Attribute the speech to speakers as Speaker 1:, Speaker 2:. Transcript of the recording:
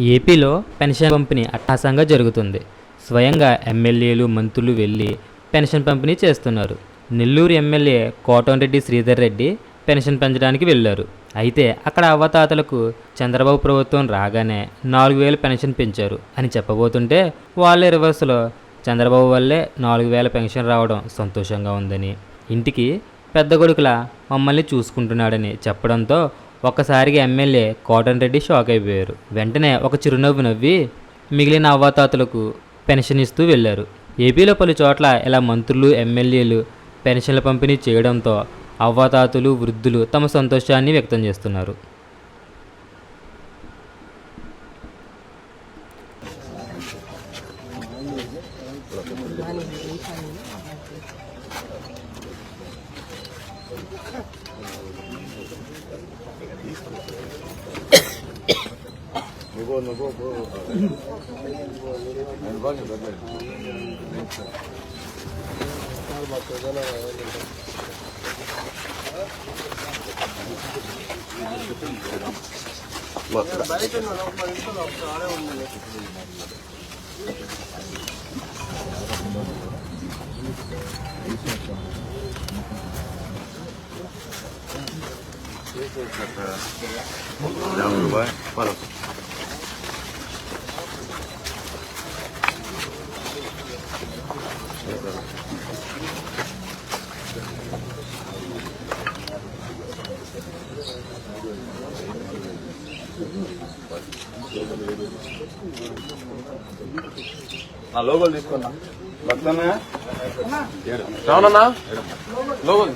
Speaker 1: ఏపీలో పెన్షన్ పంపిణీ అట్టహాసంగా జరుగుతుంది. స్వయంగా ఎమ్మెల్యేలు, మంత్రులు వెళ్లి పెన్షన్ పంపిణీ చేస్తున్నారు. నెల్లూరు ఎమ్మెల్యే కోటంరెడ్డి శ్రీధర్ రెడ్డి పెన్షన్ పెంచడానికి వెళ్లారు. అయితే అక్కడ అవ్వాతాతలకు చంద్రబాబు ప్రభుత్వం రాగానే 4,000 పెన్షన్ పెంచారు అని చెప్పబోతుంటే, వాళ్ళే రివర్స్లో చంద్రబాబు వల్లే 4,000 పెన్షన్ రావడం సంతోషంగా ఉందని, ఇంటికి పెద్ద కొడుకులా మమ్మల్ని చూసుకుంటున్నాడని చెప్పడంతో ఒక్కసారిగా ఎమ్మెల్యే కోటంరెడ్డి షాక్ అయిపోయారు. వెంటనే ఒక చిరునవ్వు నవ్వి మిగిలిన అవ్వాతాతలకు పెన్షన్ ఇస్తూ వెళ్లారు. ఏపీలో పలు చోట్ల ఇలా మంత్రులు, ఎమ్మెల్యేలు పెన్షన్ల పంపిణీ చేయడంతో అవ్వాతాతలు, వృద్ధులు తమ సంతోషాన్ని వ్యక్తం చేస్తున్నారు.
Speaker 2: నా లోగోలు తీసుకున్నా రావణన్నా లోగోలు